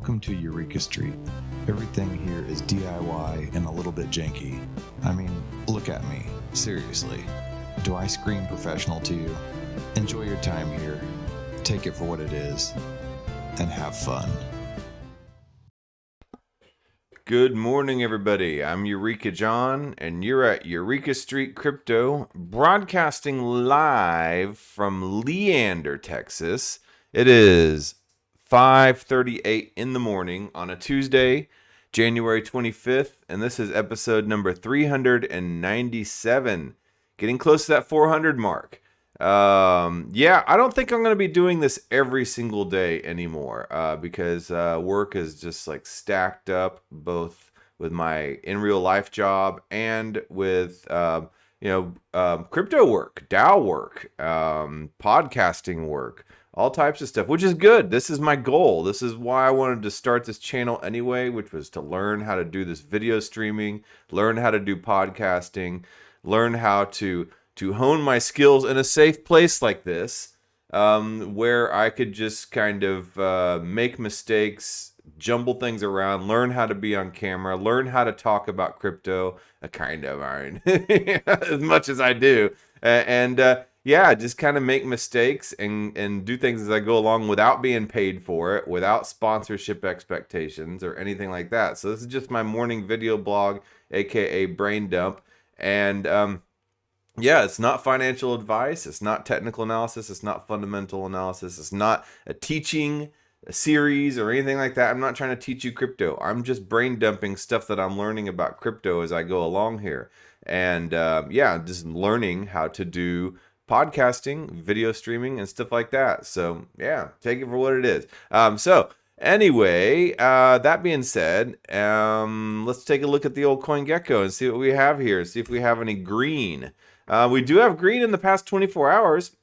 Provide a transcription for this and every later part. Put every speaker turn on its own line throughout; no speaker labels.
Welcome to Eureka Street. Everything here is DIY and a little bit janky. I mean, look at me. Seriously. Do I scream professional to you? Enjoy your time here. Take it for what it is. And have fun.
Good morning, everybody. I'm Eureka John, and you're at Eureka Street Crypto, broadcasting live from Leander, Texas. It is 5:38 in the morning on a Tuesday, January 25th, and this is episode number 397, getting close to that 400 mark. I don't think I'm going to be doing this every single day anymore, because work is just like stacked up, both with my in real life job and with crypto work, DAO work, podcasting work, all types of stuff, which is good. This is my goal. This is why I wanted to start this channel anyway, which was to learn how to do this video streaming, learn how to do podcasting, learn how to hone my skills in a safe place like this, where I could just kind of make mistakes, jumble things around, learn how to be on camera, learn how to talk about crypto, as much as I do, just kind of make mistakes and do things as I go along without being paid for it, without sponsorship expectations or anything like that. So this is just my morning video blog, aka brain dump, and it's not financial advice, it's not technical analysis, it's not fundamental analysis, it's not a teaching series or anything like that. I'm not trying to teach you crypto. I'm just brain dumping stuff that I'm learning about crypto as I go along here. And just learning how to do podcasting, video streaming, and stuff like that. So yeah, take it for what it is. Anyway, that being said, let's take a look at the old CoinGecko and see what we have here. See if we have any green. We do have green in the past 24 hours.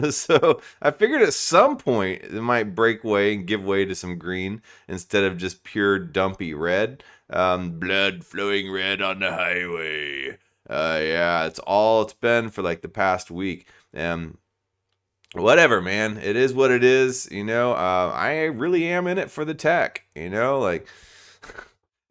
So I figured at some point it might break way and give way to some green instead of just pure dumpy red. Blood flowing red on the highway. It's all it's been for like the past week. Whatever, man. It is what it is. I really am in it for the tech.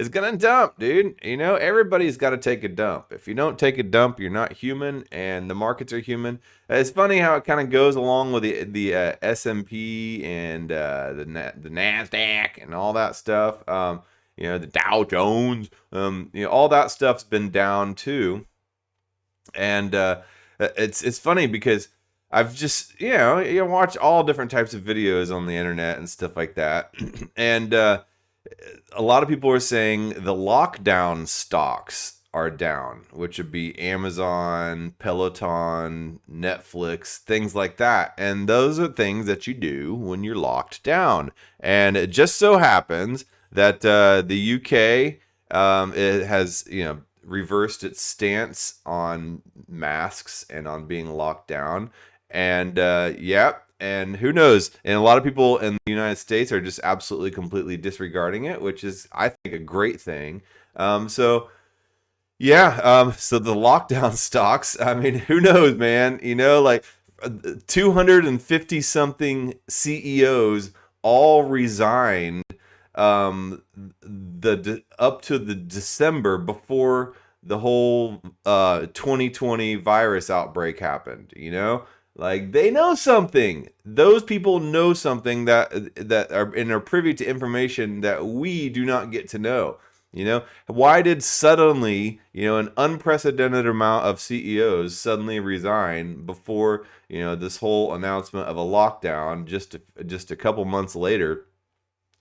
It's gonna dump, dude. Everybody's got to take a dump. If you don't take a dump, you're not human, and the markets are human. It's funny how it kind of goes along with the S&P and the Nasdaq and all that stuff. The Dow Jones. All that stuff's been down too, and it's funny because I've just you watch all different types of videos on the internet and stuff like that, and a lot of people are saying the lockdown stocks are down, which would be Amazon, Peloton, Netflix, things like that. And those are things that you do when you're locked down. And it just so happens that the UK it has reversed its stance on masks and on being locked down. And and who knows? And a lot of people in the United States are just absolutely, completely disregarding it, which is, I think, a great thing. So the lockdown stocks, I mean, who knows, man? 250 something CEOs all resigned up to the December before the whole 2020 virus outbreak happened, they know something. Those people know something that are privy to information that we do not get to know. Why did suddenly, an unprecedented amount of CEOs suddenly resign before, this whole announcement of a lockdown just a couple months later,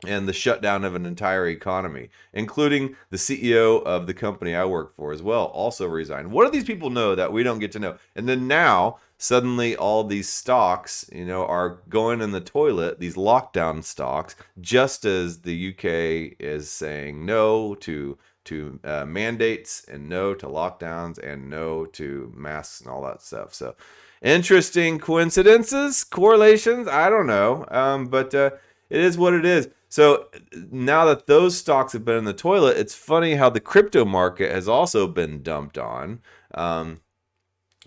and the shutdown of an entire economy, including the CEO of the company I work for as well, also resigned. What do these people know that we don't get to know? And then now, suddenly, all these stocks, are going in the toilet, these lockdown stocks, just as the UK is saying no to mandates and no to lockdowns and no to masks and all that stuff. So, interesting coincidences, correlations, I don't know, but it is what it is. So now that those stocks have been in the toilet, it's funny how the crypto market has also been dumped on.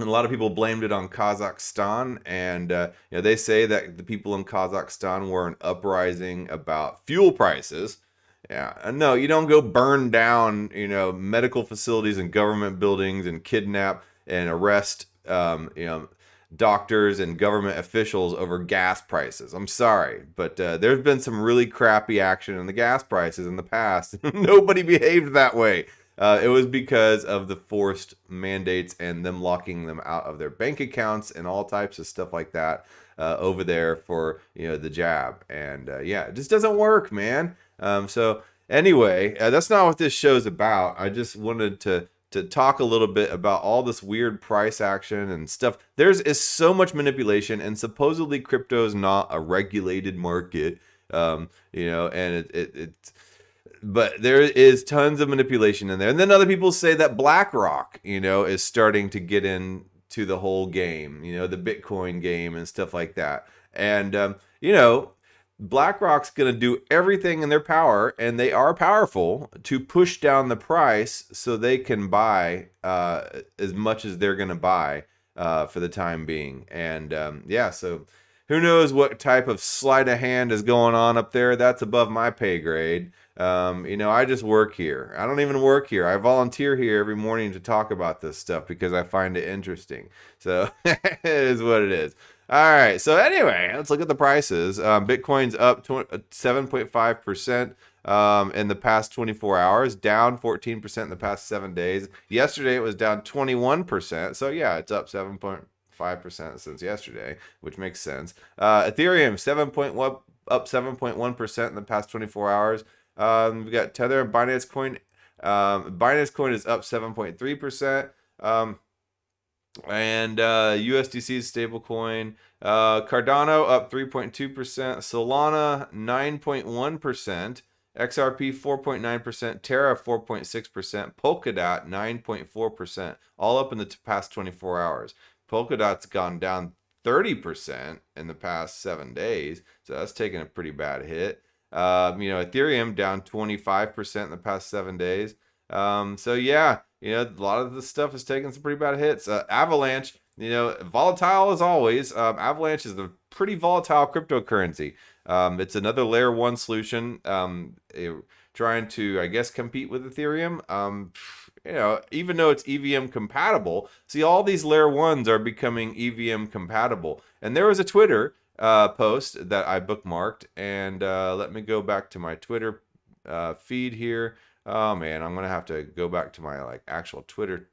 And a lot of people blamed it on Kazakhstan, and they say that the people in Kazakhstan were an uprising about fuel prices. Yeah, no, you don't go burn down, medical facilities and government buildings and kidnap and arrest, doctors and government officials over gas prices. I'm sorry, but there's been some really crappy action in the gas prices in the past. Nobody behaved that way. It was because of the forced mandates and them locking them out of their bank accounts and all types of stuff like that over there for the jab. And it just doesn't work, man. So anyway, that's not what this show's about. I just wanted to talk a little bit about all this weird price action and stuff. Is so much manipulation, and supposedly crypto is not a regulated market. And it's but there is tons of manipulation in there. And then other people say that BlackRock, is starting to get into the whole game, the Bitcoin game and stuff like that. And, BlackRock's going to do everything in their power, and they are powerful, to push down the price so they can buy as much as they're going to buy for the time being. And so who knows what type of sleight of hand is going on up there? That's above my pay grade. I just work here. I don't even work here. I volunteer here every morning to talk about this stuff because I find it interesting. So it is what it is. All right. So anyway, let's look at the prices. Bitcoin's up 7.5% in the past 24 hours, down 14% in the past 7 days. Yesterday it was down 21%. So yeah, it's up 7.5% since yesterday, which makes sense. Ethereum up 7.1% in the past 24 hours. We got Tether and Binance Coin. Binance Coin is up 7.3%. And USDC's stablecoin. Cardano up 3.2%. Solana 9.1%. XRP 4.9%. Terra 4.6%. Polkadot 9.4%. All up in the past 24 hours. Polkadot's gone down 30% in the past 7 days. So that's taken a pretty bad hit. Ethereum down 25% in the past 7 days. A lot of the stuff is taking some pretty bad hits. Avalanche, volatile as always. Avalanche is a pretty volatile cryptocurrency. It's another layer 1 solution, trying to, I guess, compete with Ethereum. Even though it's EVM compatible, see, all these layer 1s are becoming EVM compatible. And there was a Twitter post that I bookmarked, and let me go back to my Twitter feed here. Oh man, I'm gonna have to go back to my actual Twitter.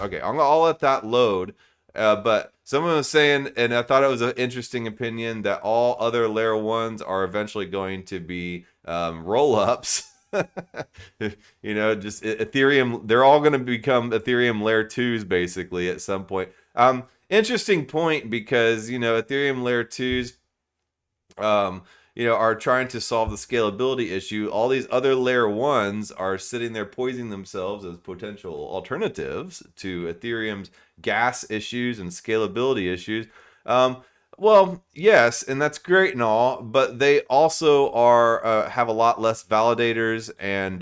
Okay, I'll let that load. But someone was saying, and I thought it was an interesting opinion, that all other layer 1s are eventually going to be roll-ups. Just Ethereum. They're all going to become Ethereum layer 2s basically at some point. Interesting point, because Ethereum layer 2s are trying to solve the scalability issue. All these other layer 1s are sitting there poising themselves as potential alternatives to Ethereum's gas issues and scalability issues. Well, yes, and that's great and all, but they also are have a lot less validators, and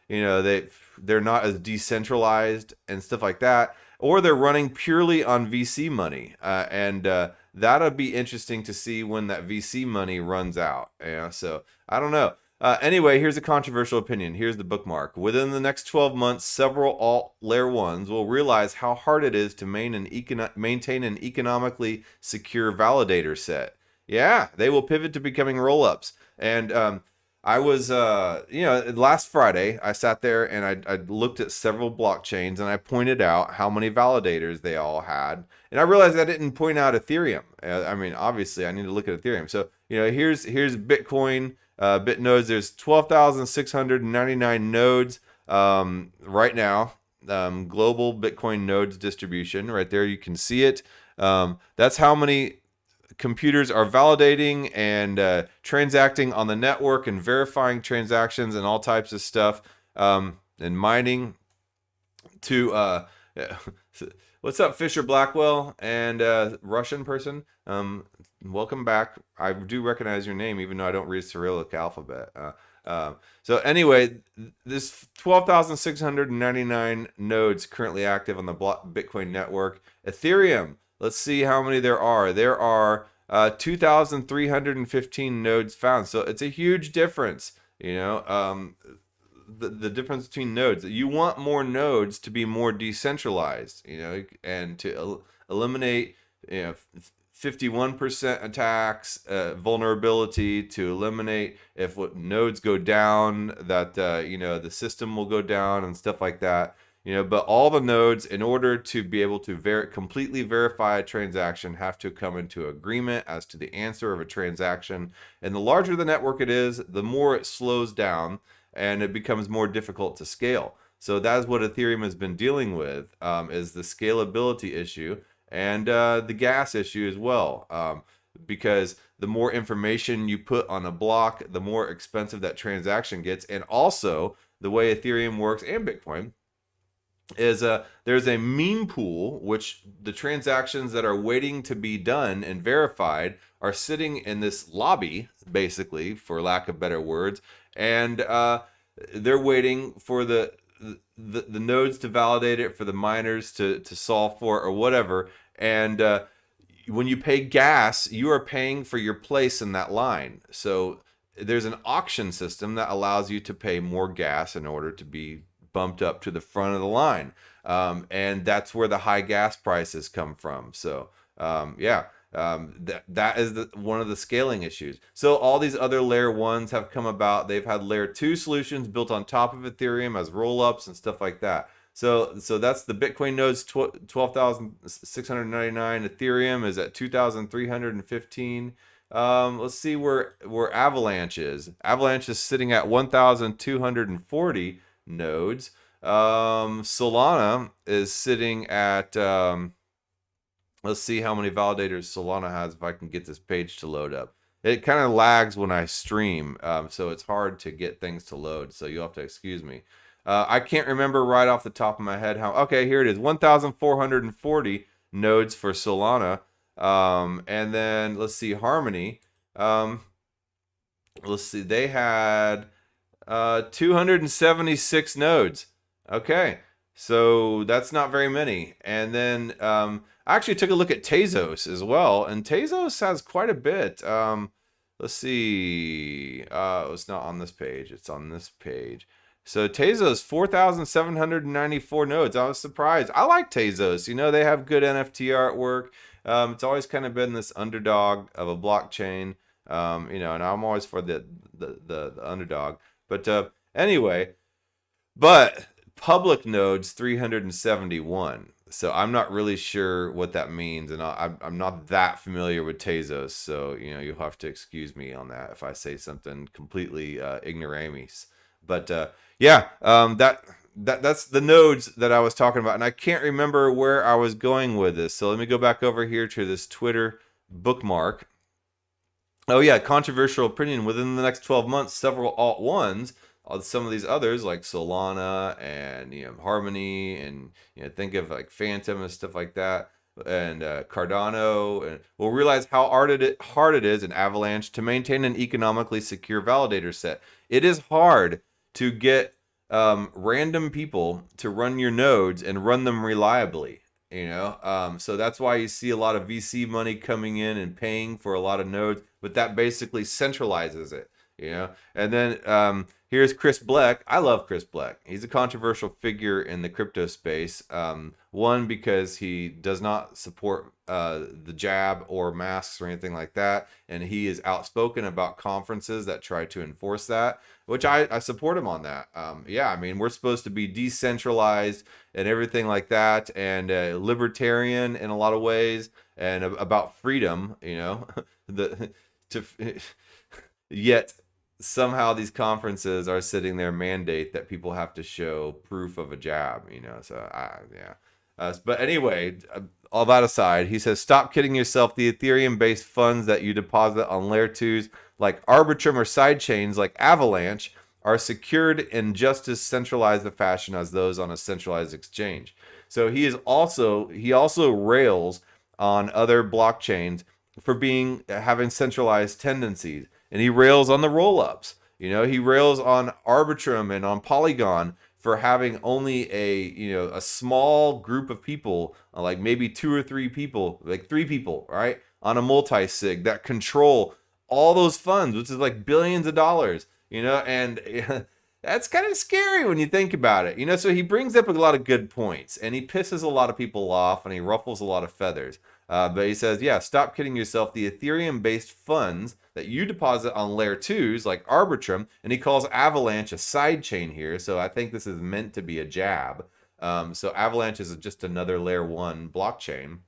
they're not as decentralized and stuff like that, or they're running purely on VC money, and that'll be interesting to see when that VC money runs out. So I don't know. Anyway, here's a controversial opinion. Here's the bookmark. Within the next 12 months, several alt layer 1s will realize how hard it is to maintain an economically secure validator set. Yeah, they will pivot to becoming roll-ups. And I was, last Friday, I sat there and I looked at several blockchains, and I pointed out how many validators they all had. And I realized I didn't point out Ethereum. Obviously, I need to look at Ethereum. So, here's Bitcoin. BitNodes, there's 12,699 nodes right now. Global Bitcoin nodes distribution. Right there, you can see it. That's how many computers are validating and transacting on the network and verifying transactions and all types of stuff, and mining to what's up, Fisher Blackwell and Russian person. Welcome back. I do recognize your name, even though I don't read Cyrillic alphabet. So anyway, this 12,699 nodes currently active on the Bitcoin network. Ethereum, let's see how many there are. There are 2,315 nodes found. So it's a huge difference, the difference between nodes. You want more nodes to be more decentralized, and to eliminate, 51% attacks, vulnerability, to eliminate if nodes go down, that the system will go down and stuff like that. But all the nodes, in order to be able to completely verify a transaction, have to come into agreement as to the answer of a transaction. And the larger the network it is, the more it slows down and it becomes more difficult to scale. So that's what Ethereum has been dealing with, is the scalability issue and the gas issue as well. Because the more information you put on a block, the more expensive that transaction gets. And also, the way Ethereum works, and Bitcoin, is there's a meme pool, which the transactions that are waiting to be done and verified are sitting in this lobby, basically, for lack of better words, and they're waiting for the nodes to validate it, for the miners to solve for it, or whatever. And when you pay gas, you are paying for your place in that line. So there's an auction system that allows you to pay more gas in order to be bumped up to the front of the line. And that's where the high gas prices come from. So that is one of the scaling issues. So all these other layer ones have come about. They've had layer 2 solutions built on top of Ethereum as roll-ups and stuff like that. So that's the Bitcoin nodes, 12,699. Ethereum is at 2,315. Let's see where Avalanche is. Avalanche is sitting at 1,240 nodes. Solana is sitting at let's see how many validators Solana has, if I can get this page to load up. It kind of lags when I stream, so it's hard to get things to load, so you'll have to excuse me. I can't remember right off the top of my head how. Okay, here it is, 1,440 nodes for Solana. And then let's see, Harmony. Let's see, they had 276 nodes. Okay, so that's not very many. And then I actually took a look at Tezos as well, and Tezos has quite a bit. Let's see. It's not on this page. It's on this page. So Tezos, 4,794 nodes. I was surprised. I like Tezos. They have good NFT artwork. It's always kind of been this underdog of a blockchain. And I'm always for the underdog. But anyway, but public nodes 371. So I'm not really sure what that means, and I'm not that familiar with Tezos. So you'll have to excuse me on that if I say something completely ignoramus. But that's the nodes that I was talking about, and I can't remember where I was going with this. So let me go back over here to this Twitter bookmark. Oh yeah, controversial opinion. Within the next 12 months, several alt ones, some of these others like Solana and Harmony, and think of like Phantom and stuff like that, and Cardano, and we'll realize how hard it is in Avalanche to maintain an economically secure validator set. It is hard to get random people to run your nodes and run them reliably. So that's why you see a lot of VC money coming in and paying for a lot of nodes, but that basically centralizes it. And then here's Chris Bleck. I love Chris Bleck. He's a controversial figure in the crypto space. One, because he does not support the jab or masks or anything like that, and he is outspoken about conferences that try to enforce that, which I support him on that. We're supposed to be decentralized and everything like that, and libertarian in a lot of ways, and about freedom. Yet somehow these conferences are sitting there mandate that people have to show proof of a jab, but anyway, all that aside, he says, stop kidding yourself. The Ethereum-based funds that you deposit on layer 2s like Arbitrum or sidechains like Avalanche are secured in just as centralized a fashion as those on a centralized exchange. So he also rails on other blockchains for having centralized tendencies. And he rails on the roll-ups. You know, he rails on Arbitrum and on Polygon for having only a small group of people, like maybe 2 or 3 people, like 3 people, right, on a multi-sig that control all those funds, which is like billions of dollars, and that's kind of scary when you think about it, So he brings up a lot of good points, and he pisses a lot of people off, and he ruffles a lot of feathers. But he says, yeah, stop kidding yourself. The Ethereum-based funds that you deposit on layer 2s like Arbitrum, and he calls Avalanche a sidechain here, so I think this is meant to be a jab. So Avalanche is just another layer 1 blockchain.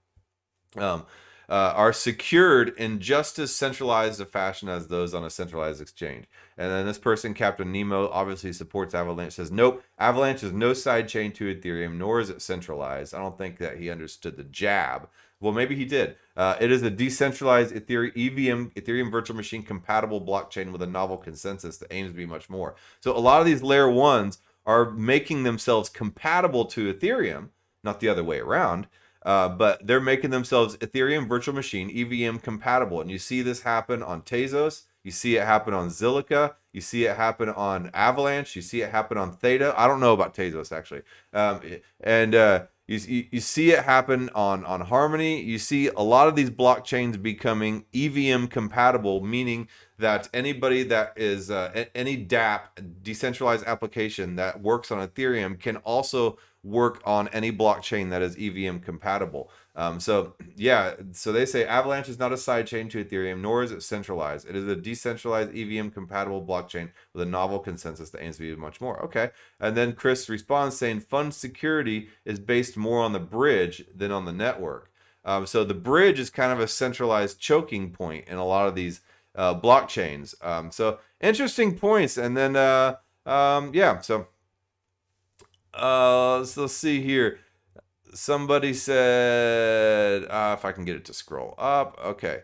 Are secured in just as centralized a fashion as those on a centralized exchange. And then this person, Captain Nemo, obviously supports Avalanche, says, nope, Avalanche is no sidechain to Ethereum, nor is it centralized. I don't think that he understood the jab. Well, maybe he did. It is a decentralized Ethereum virtual machine compatible blockchain with a novel consensus that aims to be much more. So a lot of these layer 1s are making themselves compatible to Ethereum, not the other way around. But they're making themselves Ethereum virtual machine EVM compatible, and you see this happen on Tezos, you see it happen on Zilliqa, you see it happen on Avalanche, you see it happen on Theta. I don't know about Tezos actually, you see it happen on Harmony. You see a lot of these blockchains becoming EVM compatible, meaning that anybody that is any DApp, decentralized application that works on Ethereum, can also work on any blockchain that is EVM compatible. So they say Avalanche is not a sidechain to Ethereum, nor is it centralized. It is a decentralized EVM compatible blockchain with a novel consensus that aims to be much more. Okay. And then Chris responds saying fund security is based more on the bridge than on the network. So the bridge is kind of a centralized choking point in a lot of these blockchains. So interesting points. And then, let's see here. Somebody said, if I can get it to scroll up. Okay.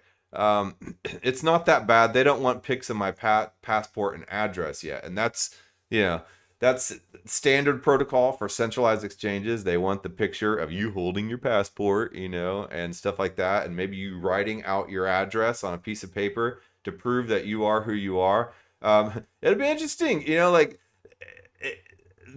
It's not that bad. They don't want pics of my passport and address yet. And that's standard protocol for centralized exchanges. They want the picture of you holding your passport, and stuff like that. And maybe you writing out your address on a piece of paper to prove that you are who you are. It'd be interesting,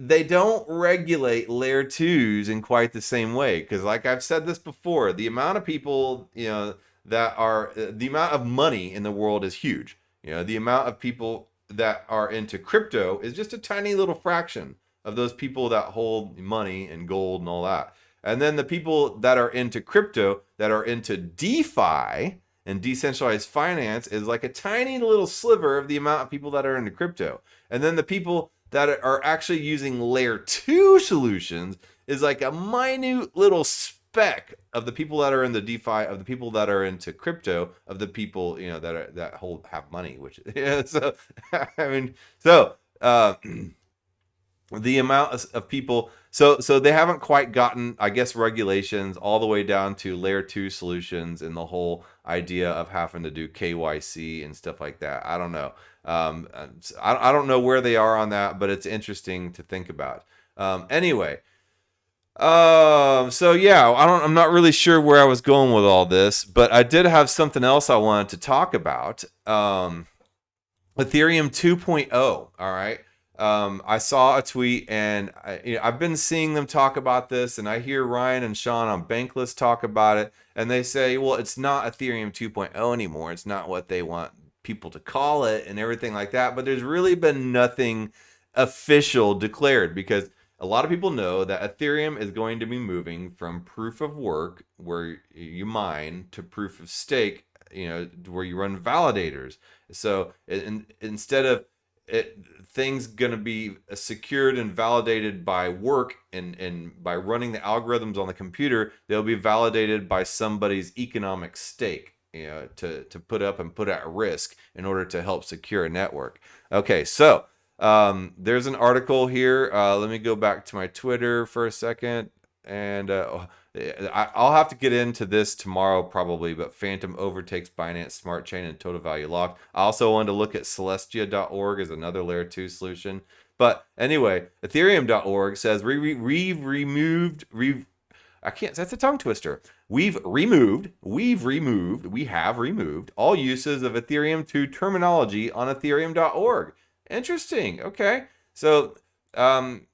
they don't regulate layer 2s in quite the same way, because like I've said this before, the amount of people that are the amount of money in the world is huge. The amount of people that are into crypto is just a tiny little fraction of those people that hold money and gold and all that. And then the people that are into crypto, that are into DeFi and decentralized finance, is like a tiny little sliver of the amount of people that are into crypto. And then the people that are actually using layer 2 solutions is like a minute little speck of the people that are in the DeFi, of the people that are into crypto, of the people that have money. Which so the amount of people, so they haven't quite gotten, I guess, regulations all the way down to layer 2 solutions and the whole idea of having to do KYC and stuff like that. I don't know. I don't know where they are on that, but it's interesting to think about. Anyway, I'm not really sure where I was going with all this, but I did have something else I wanted to talk about. Ethereum 2.0. All right. I saw a tweet, and I've been seeing them talk about this, and I hear Ryan and Sean on Bankless talk about it, and they say, well, it's not Ethereum 2.0 anymore. It's not what they want people to call it and everything like that. But there's really been nothing official declared, because a lot of people know that Ethereum is going to be moving from proof of work, where you mine, to proof of stake, where you run validators. So instead of things going to be secured and validated by work and by running the algorithms on the computer, they'll be validated by somebody's economic stake, to put up and put at risk in order to help secure a network. Okay, so there's an article here. Let me go back to my Twitter for a second, and I'll have to get into this tomorrow probably, but Phantom overtakes Binance Smart Chain and total value locked. I also wanted to look at Celestia.org as another layer 2 solution. But anyway, Ethereum.org says that's a tongue twister. We have removed all uses of Ethereum 2 terminology on Ethereum.org. Interesting. Okay. So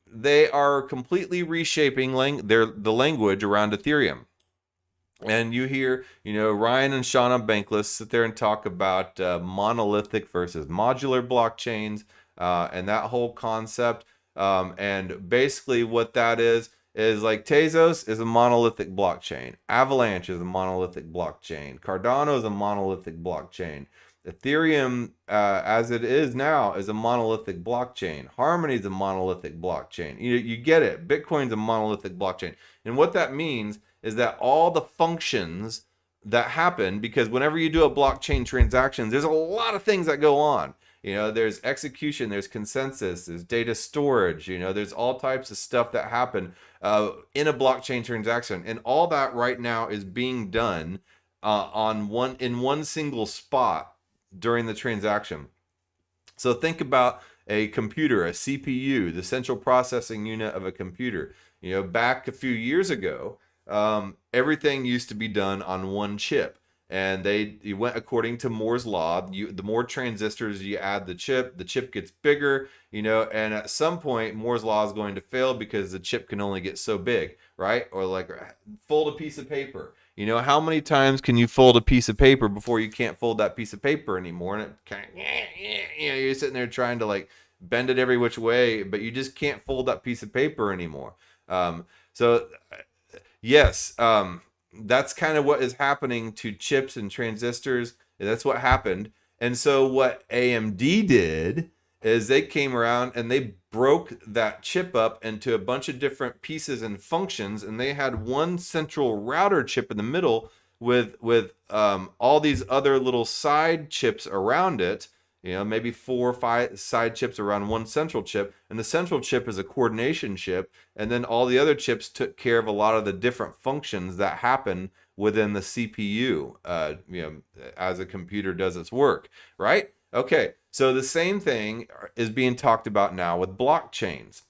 they are completely reshaping the language around Ethereum. And you hear, Ryan and Shauna Bankless sit there and talk about monolithic versus modular blockchains and that whole concept. And basically, what that is like Tezos is a monolithic blockchain, Avalanche is a monolithic blockchain, Cardano is a monolithic blockchain. Ethereum, as it is now, is a monolithic blockchain. Harmony is a monolithic blockchain. You get it. Bitcoin's a monolithic blockchain. And what that means is that all the functions that happen, because whenever you do a blockchain transaction, there's a lot of things that go on. There's execution, there's consensus, there's data storage, there's all types of stuff that happen in a blockchain transaction. And all that right now is being done in one single spot during the transaction. So think about a computer, a CPU, the central processing unit of a computer. Back a few years ago, everything used to be done on one chip, and you went according to Moore's law. The more transistors you add the chip gets bigger, and at some point Moore's law is going to fail because the chip can only get so big, right? Or like fold a piece of paper. How many times can you fold a piece of paper before you can't fold that piece of paper anymore? And it kind of, you're sitting there trying to like bend it every which way, but you just can't fold that piece of paper anymore. So yes, that's kind of what is happening to chips and transistors. That's what happened. And so what AMD did is they came around and they broke that chip up into a bunch of different pieces and functions, and they had one central router chip in the middle with all these other little side chips around it. Maybe 4 or 5 side chips around one central chip, and the central chip is a coordination chip, and then all the other chips took care of a lot of the different functions that happen within the CPU, as a computer does its work, right? Okay, so the same thing is being talked about now with blockchains.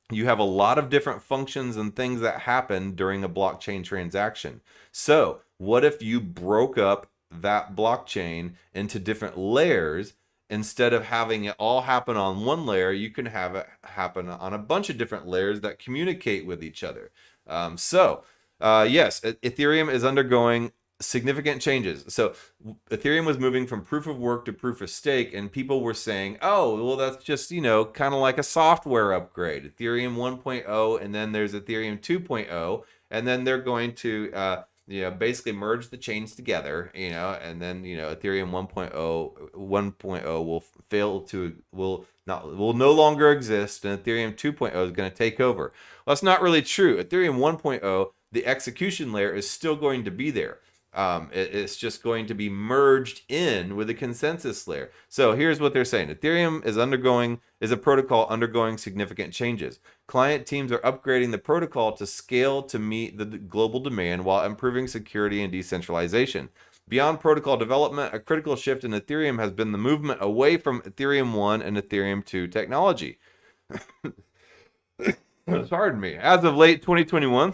You have a lot of different functions and things that happen during a blockchain transaction. So what if you broke up that blockchain into different layers? Instead of having it all happen on one layer, you can have it happen on a bunch of different layers that communicate with each other. Yes, Ethereum is undergoing significant changes. So Ethereum was moving from proof of work to proof of stake, and people were saying, oh, well, that's just, kind of like a software upgrade. Ethereum 1.0, and then there's Ethereum 2.0, and then they're going to basically merge the chains together, and then, Ethereum 1.0 will no longer exist, and Ethereum 2.0 is going to take over. Well, that's not really true. Ethereum 1.0, the execution layer is still going to be there. It's just going to be merged in with the consensus layer. So here's what they're saying. Ethereum is a protocol undergoing significant changes. Client teams are upgrading the protocol to scale to meet the global demand while improving security and decentralization. Beyond protocol development, a critical shift in Ethereum has been the movement away from Ethereum 1 and Ethereum 2 technology. Pardon me. As of late 2021,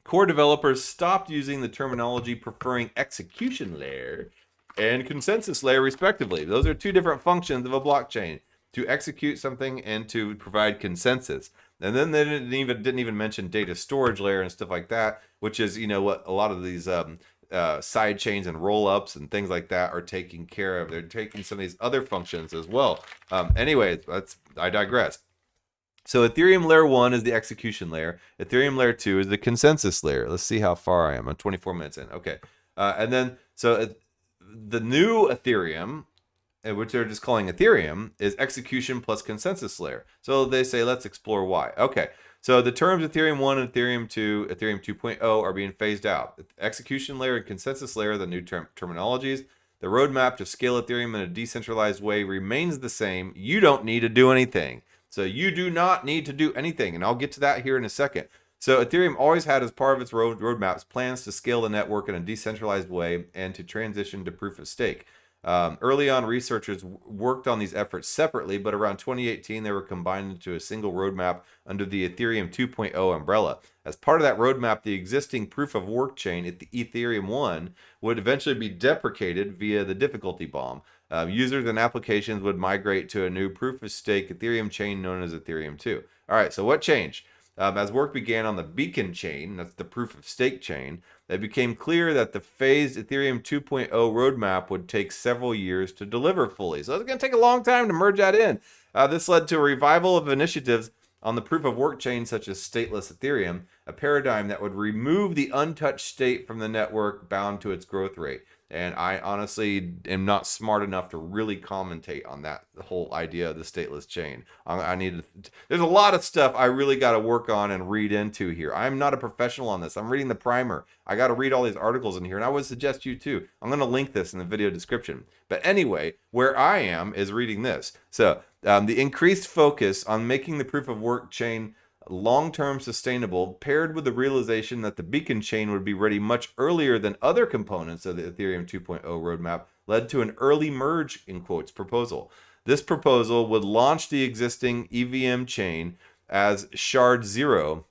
core developers stopped using the terminology preferring execution layer and consensus layer respectively. Those are two different functions of a blockchain, to execute something and to provide consensus. And then they didn't even mention data storage layer and stuff like that, which is what a lot of these side chains and roll-ups and things like that are taking care of. They're taking some of these other functions as well. Anyway, I digress. So Ethereum layer 1 is the execution layer. Ethereum layer 2 is the consensus layer. Let's see how far I am. I'm 24 minutes in. Okay. And then, the new Ethereum, which they're just calling Ethereum, is execution plus consensus layer. So they say, let's explore why. Okay. So the terms Ethereum 1 and Ethereum 2, Ethereum 2.0 are being phased out. Execution layer and consensus layer are the new terminologies. The roadmap to scale Ethereum in a decentralized way remains the same. You don't need to do anything. So you do not need to do anything, and I'll get to that here in a second. So Ethereum always had as part of its roadmaps plans to scale the network in a decentralized way and to transition to proof of stake. Early on, researchers worked on these efforts separately, but around 2018, they were combined into a single roadmap under the Ethereum 2.0 umbrella. As part of that roadmap, the existing proof of work chain, the Ethereum 1, would eventually be deprecated via the difficulty bomb. Users and applications would migrate to a new proof-of-stake Ethereum chain known as Ethereum 2. All right, so what changed? As work began on the Beacon chain, that's the proof-of-stake chain, it became clear that the phased Ethereum 2.0 roadmap would take several years to deliver fully. So it's going to take a long time to merge that in. This led to a revival of initiatives on the proof-of-work chain such as stateless Ethereum, a paradigm that would remove the untouched state from the network bound to its growth rate. And I honestly am not smart enough to really commentate on that whole idea of the stateless chain. There's a lot of stuff I really got to work on and read into here. I'm not a professional on this. I'm reading the primer. I got to read all these articles in here, and I would suggest you too. I'm going to link this in the video description. But anyway, where I am is reading this. So the increased focus on making the proof of work chain long-term sustainable, paired with the realization that the Beacon chain would be ready much earlier than other components of the Ethereum 2.0 roadmap, led to an early merge, in quotes, proposal. This proposal would launch the existing EVM chain as shard 0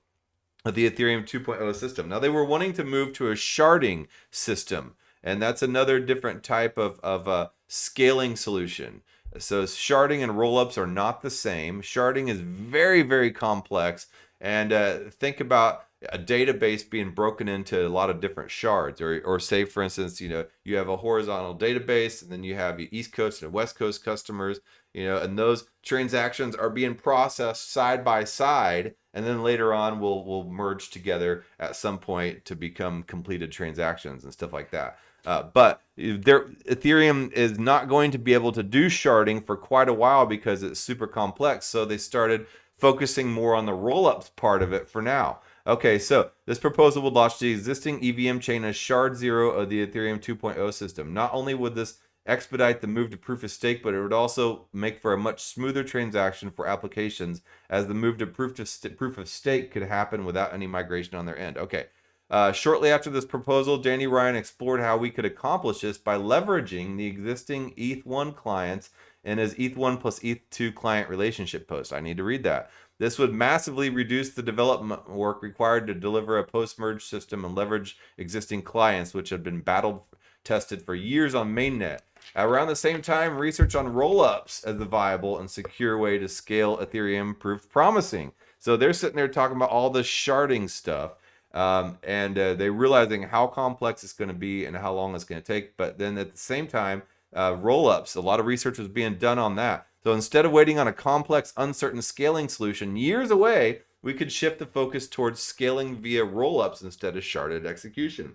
of the Ethereum 2.0 system. Now, they were wanting to move to a sharding system, and that's another different type of scaling solution. So sharding and rollups are not the same. Sharding is very, very complex. And think about a database being broken into a lot of different shards. Or say, for instance, you have a horizontal database, and then you have your East Coast and West Coast customers, and those transactions are being processed side by side, and then later on will merge together at some point to become completed transactions and stuff like that. But Ethereum is not going to be able to do sharding for quite a while because it's super complex. So they started focusing more on the rollups part of it for now. Okay, so this proposal would launch the existing EVM chain as shard 0 of the Ethereum 2.0 system. Not only would this expedite the move to proof of stake, but it would also make for a much smoother transaction for applications, as the move to proof of stake could happen without any migration on their end. Okay. Shortly after this proposal, Danny Ryan explored how we could accomplish this by leveraging the existing ETH1 clients in his ETH1 plus ETH2 client relationship post. I need to read that. This would massively reduce the development work required to deliver a post-merge system and leverage existing clients, which had been battle tested for years on mainnet. Around the same time, research on rollups as a viable and secure way to scale Ethereum proved promising. So they're sitting there talking about all this sharding stuff. And they're realizing how complex it's going to be and how long it's going to take. But then at the same time, roll-ups, a lot of research was being done on that. So instead of waiting on a complex, uncertain scaling solution years away, we could shift the focus towards scaling via roll-ups instead of sharded execution.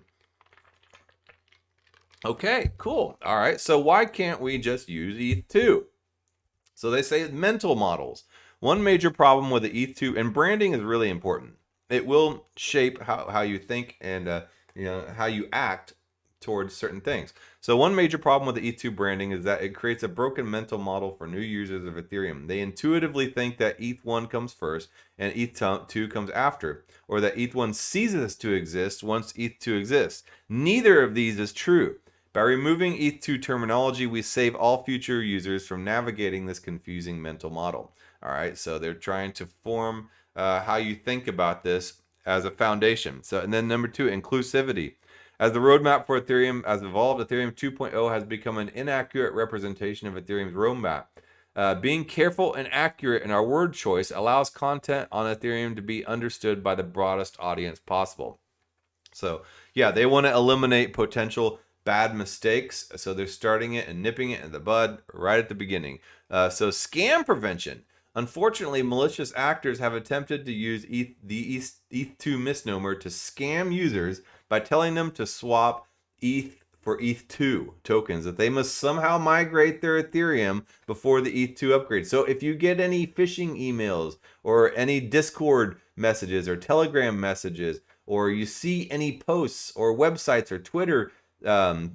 Okay, cool. All right, so why can't we just use ETH2? So they say mental models. One major problem with the ETH2, and branding is really important. It will shape how you think and how you act towards certain things. So one major problem with the ETH2 branding is that it creates a broken mental model for new users of Ethereum. They intuitively think that ETH1 comes first and ETH2 comes after, or that ETH1 ceases to exist once ETH2 exists. Neither of these is true. By removing ETH2 terminology, we save all future users from navigating this confusing mental model. All right, so they're trying to form how you think about this as a foundation. So, and then number 2, inclusivity. As the roadmap for Ethereum has evolved, Ethereum 2.0 has become an inaccurate representation of Ethereum's roadmap. Being careful and accurate in our word choice allows content on Ethereum to be understood by the broadest audience possible. So, yeah, they want to eliminate potential bad mistakes. So they're starting it and nipping it in the bud right at the beginning. So scam prevention. Unfortunately, malicious actors have attempted to use the ETH2 misnomer to scam users by telling them to swap ETH for ETH2 tokens, that they must somehow migrate their Ethereum before the ETH2 upgrade. So if you get any phishing emails or any Discord messages or Telegram messages, or you see any posts or websites or Twitter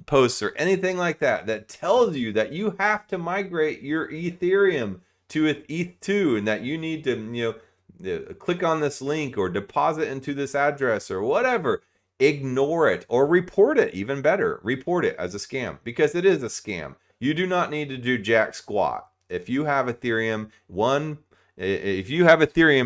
posts or anything like that that tells you that you have to migrate your Ethereum to ETH2 and that you need to click on this link or deposit into this address or whatever, ignore it or report it. Even better, report it as a scam, because it is a scam. You do not need to do jack squat. If you have Ethereum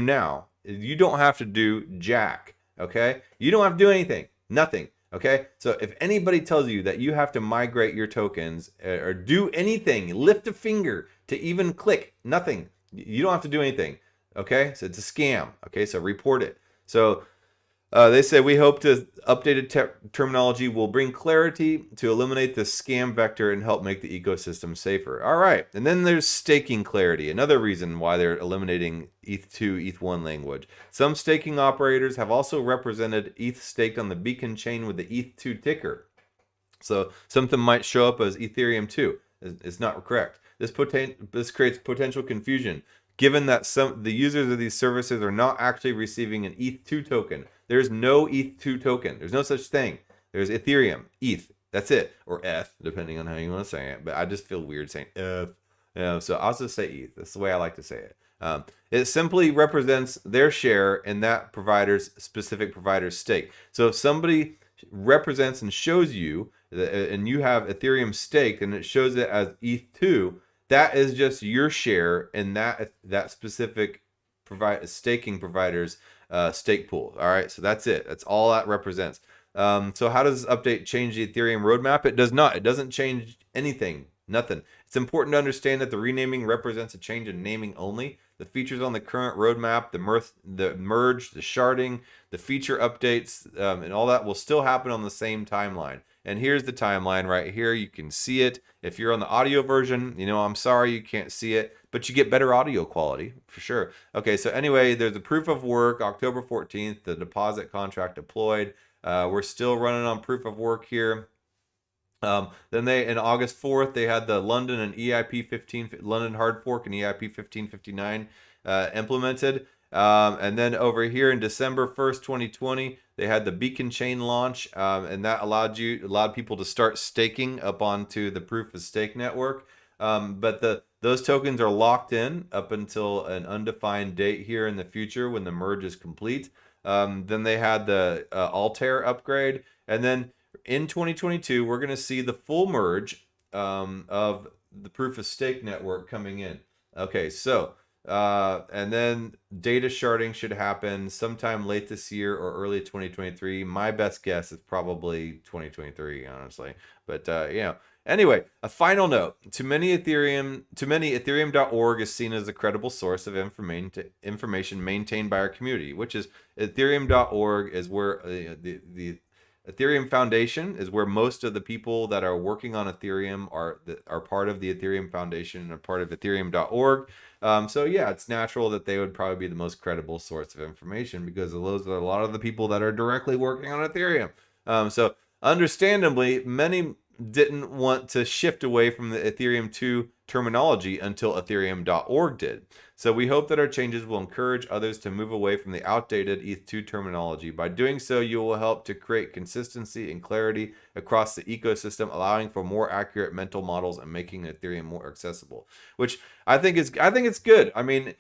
now, you don't have to do jack. Okay, you don't have to do anything, nothing. Okay, so if anybody tells you that you have to migrate your tokens or do anything, lift a finger to even click, nothing. You don't have to do anything. Okay, so it's a scam. Okay, so report it. So they say we hope to updated terminology will bring clarity to eliminate the scam vector and help make the ecosystem safer. All right, and then there's staking clarity. Another reason why they're eliminating ETH2, ETH1 language. Some staking operators have also represented ETH staked on the beacon chain with the ETH2 ticker. So something might show up as Ethereum 2. It's not correct. This creates potential confusion, given that the users of these services are not actually receiving an ETH2 token. There's no ETH2 token. There's no such thing. There's Ethereum, ETH. That's it. Or ETH, depending on how you want to say it. But I just feel weird saying ETH. So I'll just say ETH. That's the way I like to say it. It simply represents their share in that specific provider's stake. So if somebody represents and shows you, and you have Ethereum staked, and it shows it as ETH2, that is just your share in that specific staking provider's stake pool. All right, so that's it. That's all that represents. So how does this update change the Ethereum roadmap? It does not. It doesn't change anything. Nothing. It's important to understand that the renaming represents a change in naming only. The features on the current roadmap, the merge, the sharding, the feature updates, and all that will still happen on the same timeline. And here's the timeline right here. You can see it. If you're on the audio version, I'm sorry you can't see it, but you get better audio quality for sure. Okay, so anyway, there's a proof of work, October 14th, the deposit contract deployed. We're still running on proof of work here. Then in August 4th, they had the London and London hard fork and EIP 1559 implemented. And then over here in December 1st, 2020, they had the beacon chain launch, and that allowed people to start staking up onto the proof of stake network. But those tokens are locked in up until an undefined date here in the future when the merge is complete. Then they had the Altair upgrade, and then in 2022, we're going to see the full merge of the proof of stake network coming in. Okay, so and then data sharding should happen sometime late this year or early 2023. My best guess is probably 2023, honestly. But anyway, a final note: to many Ethereum.org is seen as a credible source of information maintained by our community, which is Ethereum.org is where the Ethereum Foundation is where most of the people that are working on Ethereum are part of the Ethereum Foundation and are part of Ethereum.org. So yeah, it's natural that they would probably be the most credible source of information because those are a lot of the people that are directly working on Ethereum. So understandably, many didn't want to shift away from the Ethereum 2 terminology until Ethereum.org did. So we hope that our changes will encourage others to move away from the outdated ETH2 terminology. By doing so, you will help to create consistency and clarity across the ecosystem, allowing for more accurate mental models and making Ethereum more accessible. Which I think it's good. I mean,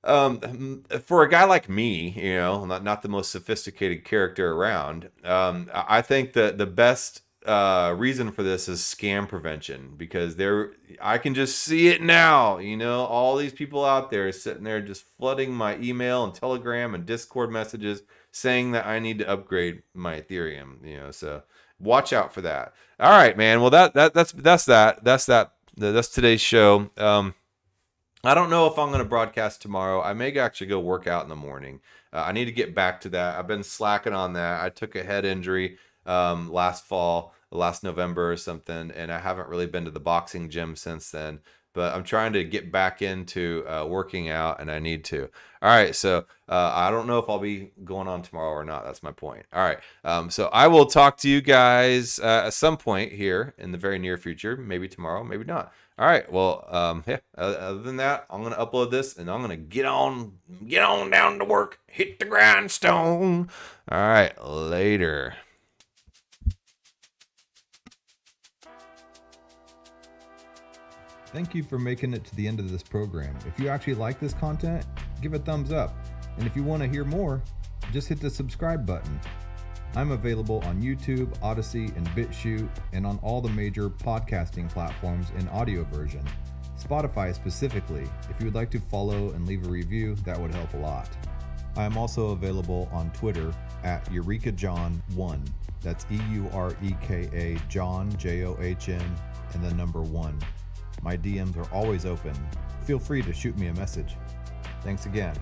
for a guy like me, not the most sophisticated character around, I think that the best reason for this is scam prevention, because I can just see it now. All these people out there sitting there just flooding my email and Telegram and Discord messages saying that I need to upgrade my Ethereum. So watch out for that. All right, man. Well, that's today's show. I don't know if I'm going to broadcast tomorrow. I may actually go work out in the morning. I need to get back to that. I've been slacking on that. I took a head injury last November or something, and I haven't really been to the boxing gym since then. But I'm trying to get back into working out, and I need to. All right, so I don't know if I'll be going on tomorrow or not. That's my point. All right, so I will talk to you guys at some point here in the very near future. Maybe tomorrow, maybe not. All right, well, other than that, I'm going to upload this, and I'm going to get on down to work, hit the grindstone. All right, later.
Thank you for making it to the end of this program. If you actually like this content, give a thumbs up. And if you want to hear more, just hit the subscribe button. I'm available on YouTube, Odyssey, and BitChute, and on all the major podcasting platforms in audio version. Spotify specifically. If you would like to follow and leave a review, that would help a lot. I am also available on Twitter at EurekaJohn1.
That's EUREKA John, JOHN, and the number 1. My DMs are always open. Feel free to shoot me a message. Thanks again.